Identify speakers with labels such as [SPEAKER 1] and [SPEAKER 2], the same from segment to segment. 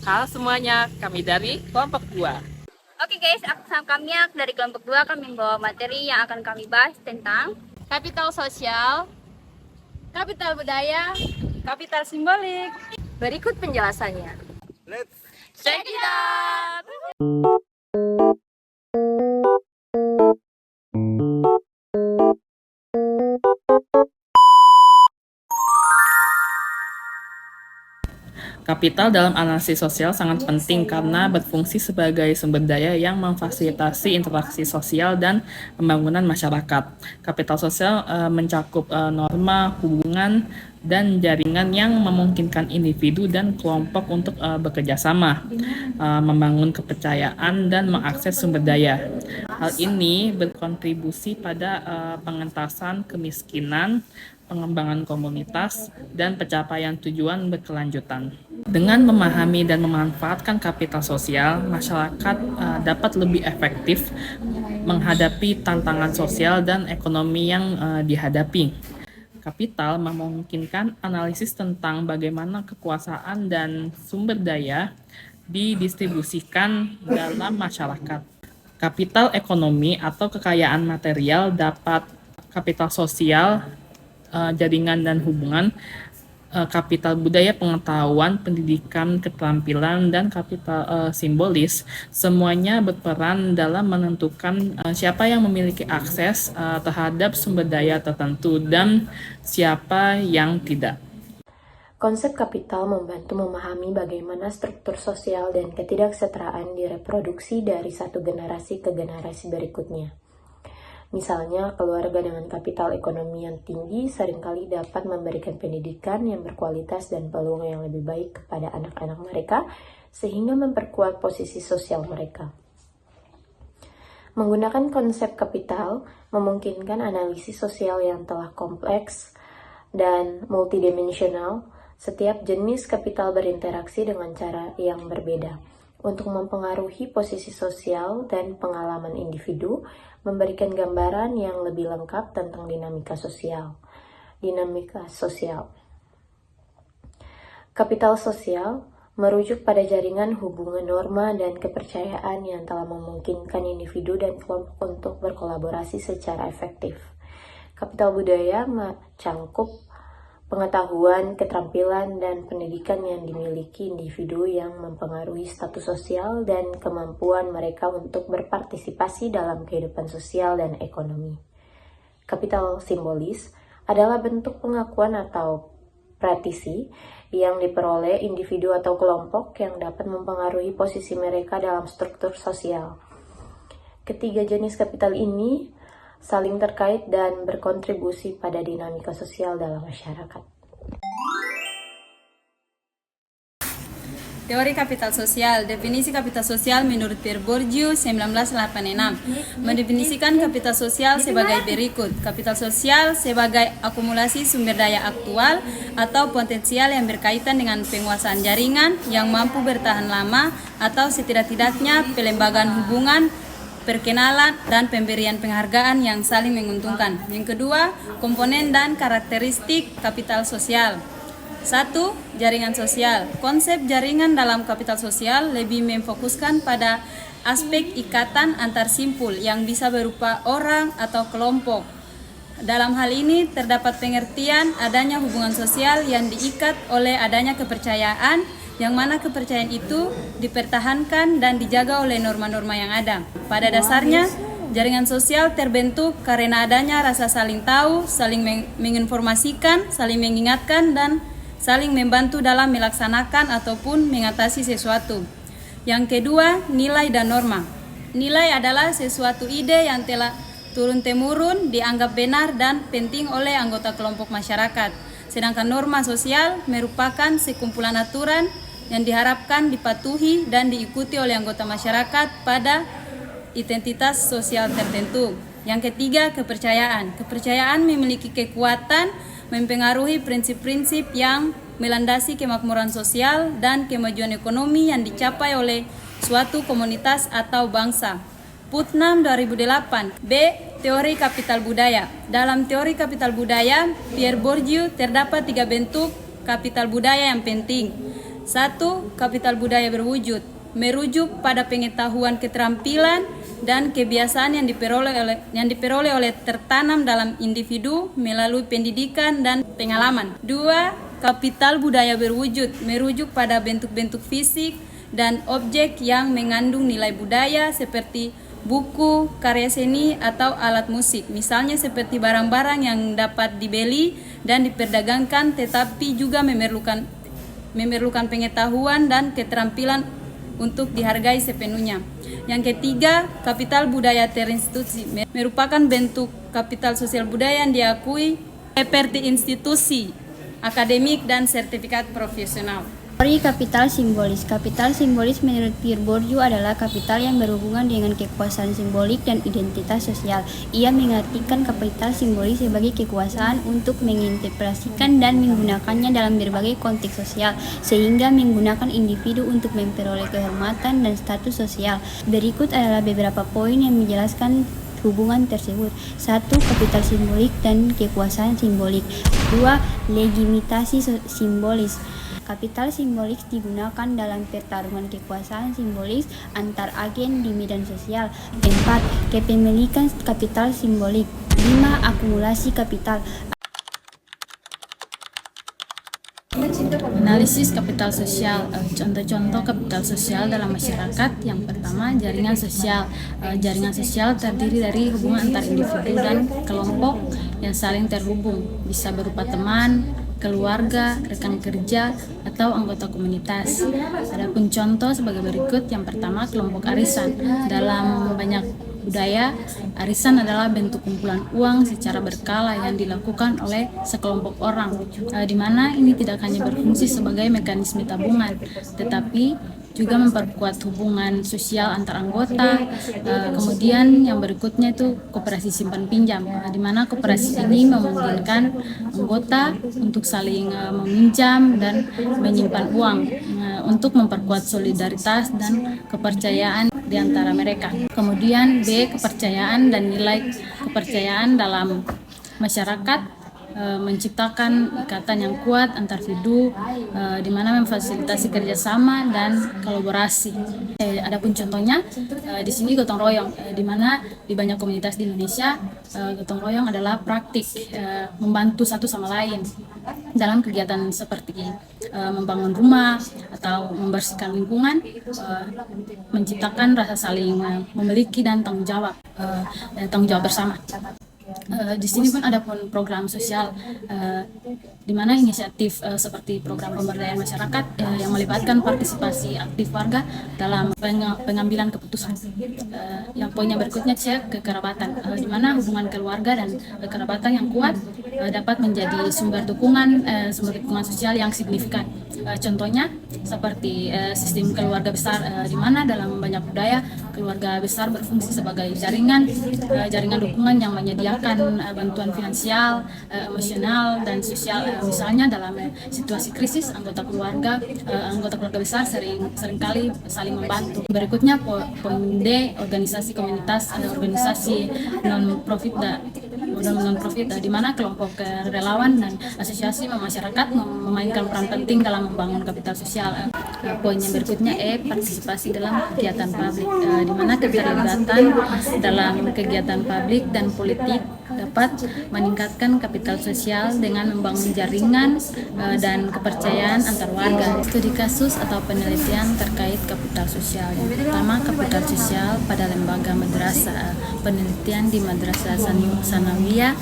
[SPEAKER 1] Halo semuanya, kami dari kelompok 2.
[SPEAKER 2] Oke guys, aku sama Kamyak dari kelompok 2 kami membawa materi yang akan kami bahas tentang
[SPEAKER 3] kapital sosial, kapital budaya, kapital simbolik. Berikut penjelasannya.
[SPEAKER 1] Let's
[SPEAKER 2] check it out.
[SPEAKER 1] Kapital dalam analisis sosial sangat penting karena berfungsi sebagai sumber daya yang memfasilitasi interaksi sosial dan pembangunan masyarakat. Kapital sosial mencakup norma, hubungan, dan jaringan yang memungkinkan individu dan kelompok untuk bekerja sama, membangun kepercayaan, dan mengakses sumber daya. Hal ini berkontribusi pada pengentasan kemiskinan, pengembangan komunitas, dan pencapaian tujuan berkelanjutan. Dengan memahami dan memanfaatkan kapital sosial, masyarakat dapat lebih efektif menghadapi tantangan sosial dan ekonomi yang dihadapi. Kapital memungkinkan analisis tentang bagaimana kekuasaan dan sumber daya didistribusikan dalam masyarakat. Kapital ekonomi atau kekayaan material dapat kapital sosial, jaringan dan hubungan, kapital budaya pengetahuan, pendidikan, keterampilan, dan kapital simbolis, semuanya berperan dalam menentukan siapa yang memiliki akses terhadap sumber daya tertentu dan siapa yang tidak.
[SPEAKER 4] Konsep kapital membantu memahami bagaimana struktur sosial dan ketidaksetaraan direproduksi dari satu generasi ke generasi berikutnya. Misalnya, keluarga dengan kapital ekonomi yang tinggi seringkali dapat memberikan pendidikan yang berkualitas dan peluang yang lebih baik kepada anak-anak mereka, sehingga memperkuat posisi sosial mereka. Menggunakan konsep kapital memungkinkan analisis sosial yang telah kompleks dan multidimensional. Setiap jenis kapital berinteraksi dengan cara yang berbeda untuk mempengaruhi posisi sosial dan pengalaman individu, memberikan gambaran yang lebih lengkap tentang dinamika sosial. Kapital sosial merujuk pada jaringan hubungan norma dan kepercayaan yang telah memungkinkan individu dan kelompok untuk berkolaborasi secara efektif. Kapital budaya mencangkup pengetahuan, keterampilan, dan pendidikan yang dimiliki individu yang mempengaruhi status sosial dan kemampuan mereka untuk berpartisipasi dalam kehidupan sosial dan ekonomi. Kapital simbolis adalah bentuk pengakuan atau praktisi yang diperoleh individu atau kelompok yang dapat mempengaruhi posisi mereka dalam struktur sosial. Ketiga jenis kapital ini saling terkait dan berkontribusi pada dinamika sosial dalam masyarakat.
[SPEAKER 3] Teori kapital sosial. Definisi kapital sosial menurut Pierre Bourdieu 1986 mendefinisikan kapital sosial sebagai berikut. Kapital sosial sebagai akumulasi sumber daya aktual atau potensial yang berkaitan dengan penguasaan jaringan yang mampu bertahan lama atau setidak-tidaknya pelembagaan hubungan, perkenalan, dan pemberian penghargaan yang saling menguntungkan. Yang kedua, komponen dan karakteristik kapital sosial. 1. Jaringan sosial. Konsep jaringan dalam kapital sosial lebih memfokuskan pada aspek ikatan antar simpul yang bisa berupa orang atau kelompok. Dalam hal ini terdapat pengertian adanya hubungan sosial yang diikat oleh adanya kepercayaan, yang mana kepercayaan itu dipertahankan dan dijaga oleh norma-norma yang ada. Pada dasarnya, jaringan sosial terbentuk karena adanya rasa saling tahu, saling menginformasikan, saling mengingatkan, dan saling membantu dalam melaksanakan ataupun mengatasi sesuatu. Yang kedua, nilai dan norma. Nilai adalah sesuatu ide yang telah turun-temurun dianggap benar dan penting oleh anggota kelompok masyarakat. Sedangkan norma sosial merupakan sekumpulan aturan yang diharapkan dipatuhi dan diikuti oleh anggota masyarakat pada identitas sosial tertentu. Yang ketiga, kepercayaan. Kepercayaan memiliki kekuatan mempengaruhi prinsip-prinsip yang melandasi kemakmuran sosial dan kemajuan ekonomi yang dicapai oleh suatu komunitas atau bangsa. Putnam 2008. B. Teori kapital budaya. Dalam teori kapital budaya, Pierre Bourdieu terdapat 3 bentuk kapital budaya yang penting. 1. Kapital budaya berwujud, merujuk pada pengetahuan, keterampilan, dan kebiasaan yang diperoleh oleh tertanam dalam individu melalui pendidikan dan pengalaman. 2. Kapital budaya berwujud, merujuk pada bentuk-bentuk fisik dan objek yang mengandung nilai budaya seperti buku, karya seni, atau alat musik. Misalnya seperti barang-barang yang dapat dibeli dan diperdagangkan tetapi juga memerlukan pengetahuan dan keterampilan untuk dihargai sepenuhnya. Yang ketiga, kapital budaya terinstitusi merupakan bentuk kapital sosial budaya yang diakui seperti institusi, akademik, dan sertifikat profesional.
[SPEAKER 5] Teori kapital simbolis. Kapital simbolis menurut Pierre Bourdieu adalah kapital yang berhubungan dengan kekuasaan simbolik dan identitas sosial. Ia mengartikan kapital simbolis sebagai kekuasaan untuk menginterpretasikan dan menggunakannya dalam berbagai konteks sosial, sehingga menggunakan individu untuk memperoleh kehormatan dan status sosial. Berikut adalah beberapa poin yang menjelaskan hubungan tersebut. 1. Kapital simbolik dan kekuasaan simbolik. 2. Legitimasi simbolis. Kapital simbolis digunakan dalam pertarungan kekuasaan simbolis antar agen di medan sosial. 4. Kepemilikan kapital simbolik. 5. Akumulasi kapital.
[SPEAKER 3] Analisis kapital sosial. Contoh-contoh kapital sosial dalam masyarakat. Yang pertama, jaringan sosial. Jaringan sosial terdiri dari hubungan antar individu dan kelompok yang saling terhubung, bisa berupa teman, keluarga, rekan kerja, atau anggota komunitas. Adapun contoh sebagai berikut. Yang pertama, kelompok arisan. Dalam banyak budaya, arisan adalah bentuk kumpulan uang secara berkala yang dilakukan oleh sekelompok orang, di mana ini tidak hanya berfungsi sebagai mekanisme tabungan, tetapi juga memperkuat hubungan sosial antar anggota. Kemudian yang berikutnya itu koperasi simpan pinjam, di mana koperasi ini memungkinkan anggota untuk saling meminjam dan menyimpan uang untuk memperkuat solidaritas dan kepercayaan di antara mereka. Kemudian B, kepercayaan dan nilai kepercayaan dalam masyarakat menciptakan ikatan yang kuat antar individu, di mana memfasilitasi kerjasama dan kolaborasi. Adapun contohnya di sini gotong royong, di mana di banyak komunitas di Indonesia gotong royong adalah praktik membantu satu sama lain dalam kegiatan seperti membangun rumah atau membersihkan lingkungan, menciptakan rasa saling memiliki dan tanggung jawab bersama. Di sini pun ada pun program sosial, di mana inisiatif seperti program pemberdayaan masyarakat yang melibatkan partisipasi aktif warga dalam pengambilan keputusan. Yang poinnya berikutnya, cek kekerabatan, di mana hubungan keluarga dan kekerabatan yang kuat dapat menjadi sumber dukungan sosial yang signifikan. Contohnya seperti sistem keluarga besar, di mana dalam banyak budaya keluarga besar berfungsi sebagai jaringan dukungan yang menyediakan bantuan finansial, emosional, dan sosial. Misalnya dalam situasi krisis, anggota keluarga besar seringkali saling membantu. Berikutnya poin D, organisasi komunitas, organisasi non-profit, di mana kelompok relawan dan asosiasi masyarakat memainkan peran penting dalam membangun kapital sosial. Poin yang berikutnya E, partisipasi dalam kegiatan publik, di mana keterlibatan dalam kegiatan publik dan politik dapat meningkatkan kapital sosial dengan membangun jaringan dan kepercayaan antar warga. Studi kasus atau penelitian terkait kapital sosial. Yang pertama, kapital sosial pada lembaga madrasah. Penelitian di Madrasah Sanawiyah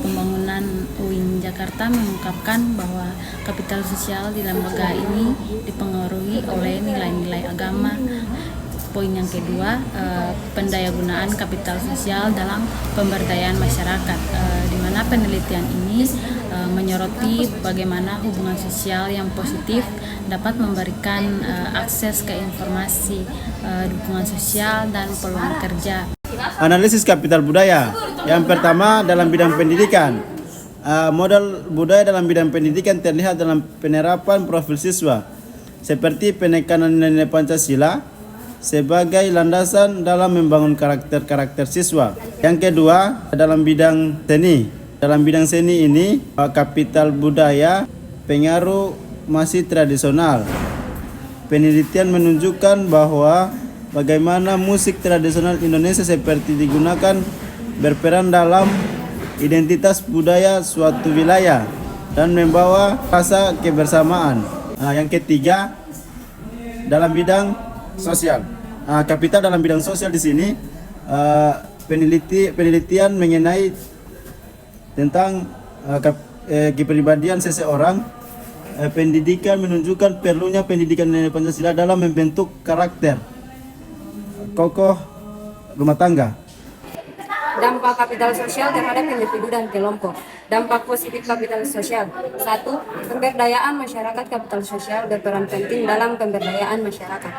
[SPEAKER 3] Pembangunan UIN Jakarta mengungkapkan bahwa kapital sosial di lembaga ini dipengaruhi oleh nilai-nilai agama. Poin yang kedua, pendayagunaan kapital sosial dalam pemberdayaan masyarakat, di mana penelitian ini menyoroti bagaimana hubungan sosial yang positif dapat memberikan akses ke informasi, dukungan sosial, dan peluang kerja.
[SPEAKER 6] Analisis kapital budaya. Yang pertama, dalam bidang pendidikan. Modal budaya dalam bidang pendidikan terlihat dalam penerapan profil siswa, seperti penekanan nilai Pancasila sebagai landasan dalam membangun karakter siswa. Yang kedua, dalam bidang seni. Dalam bidang seni ini, kapital budaya pengaruh masih tradisional, penelitian menunjukkan bahwa bagaimana musik tradisional Indonesia seperti digunakan berperan dalam identitas budaya suatu wilayah dan membawa rasa kebersamaan. Yang ketiga, dalam bidang sosial. Kapital dalam bidang sosial di sini penelitian mengenai tentang kepribadian seseorang. Pendidikan menunjukkan perlunya pendidikan nilai Pancasila dalam membentuk karakter kokoh rumah tangga.
[SPEAKER 7] Dampak kapital sosial terhadap individu dan kelompok. Dampak positif kapital sosial. 1. Pemberdayaan masyarakat. Kapital sosial berperan penting dalam pemberdayaan masyarakat.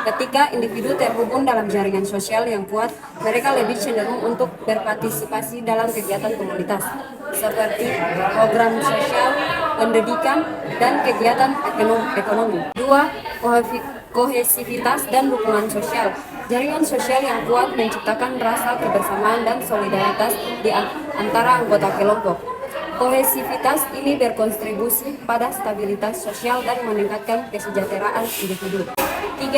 [SPEAKER 7] Ketika individu terhubung dalam jaringan sosial yang kuat, mereka lebih cenderung untuk berpartisipasi dalam kegiatan komunitas, seperti program sosial, pendidikan, dan kegiatan ekonomi. 2. Kohesivitas dan dukungan sosial. Jaringan sosial yang kuat menciptakan rasa kebersamaan dan solidaritas di antara anggota kelompok. Kohesivitas ini berkontribusi pada stabilitas sosial dan meningkatkan kesejahteraan individu. 3.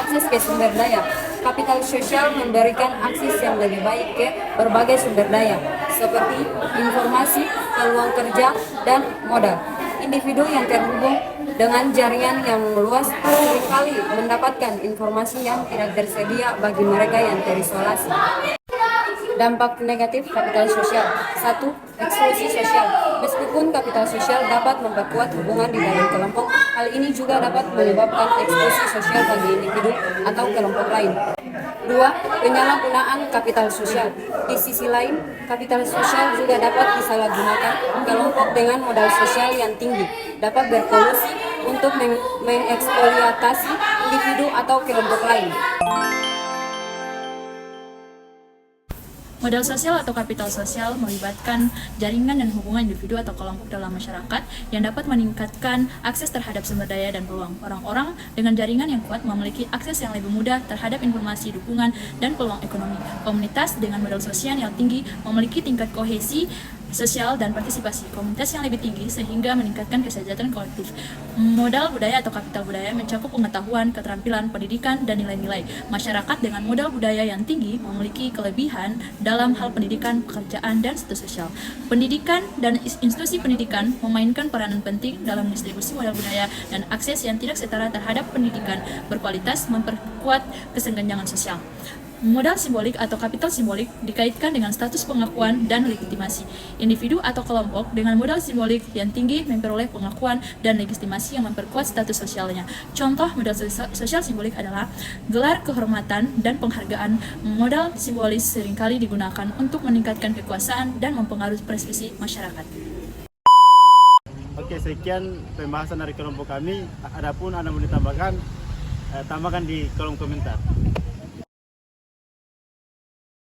[SPEAKER 7] Akses ke sumber daya. Kapital sosial memberikan akses yang lebih baik ke berbagai sumber daya, seperti informasi, peluang kerja, dan modal. Individu yang terhubung dengan jaringan yang luas seringkali mendapatkan informasi yang tidak tersedia bagi mereka yang terisolasi. Dampak negatif kapital sosial. 1. Eksklusi sosial. Meskipun kapital sosial dapat memperkuat hubungan di dalam kelompok, hal ini juga dapat menyebabkan eksklusi sosial bagi individu atau kelompok lain. 2. Penyalahgunaan kapital sosial. Di sisi lain, kapital sosial juga dapat disalahgunakan. Kelompok dengan modal sosial yang tinggi dapat berkolusi untuk mengeksploitasi individu atau kelompok lain.
[SPEAKER 8] Modal sosial atau kapital sosial melibatkan jaringan dan hubungan individu atau kelompok dalam masyarakat yang dapat meningkatkan akses terhadap sumber daya dan peluang. Orang-orang dengan jaringan yang kuat memiliki akses yang lebih mudah terhadap informasi, dukungan, dan peluang ekonomi. Komunitas dengan modal sosial yang tinggi memiliki tingkat kohesi sosial dan partisipasi komunitas yang lebih tinggi sehingga meningkatkan kesejahteraan kolektif. Modal budaya atau kapital budaya mencakup pengetahuan, keterampilan, pendidikan, dan nilai-nilai. Masyarakat dengan modal budaya yang tinggi memiliki kelebihan dalam hal pendidikan, pekerjaan, dan status sosial. Pendidikan dan institusi pendidikan memainkan peranan penting dalam distribusi modal budaya dan akses yang tidak setara terhadap pendidikan berkualitas memperkuat kesenjangan sosial. Modal simbolik atau kapital simbolik dikaitkan dengan status pengakuan dan legitimasi. Individu atau kelompok dengan modal simbolik yang tinggi memperoleh pengakuan dan legitimasi yang memperkuat status sosialnya. Contoh modal sosial simbolik adalah gelar kehormatan dan penghargaan. Modal simbolis seringkali digunakan untuk meningkatkan kekuasaan dan mempengaruhi prestasi masyarakat.
[SPEAKER 6] Oke, sekian pembahasan dari kelompok kami. Adapun Anda mau ditambahkan, tambahkan di kolom komentar.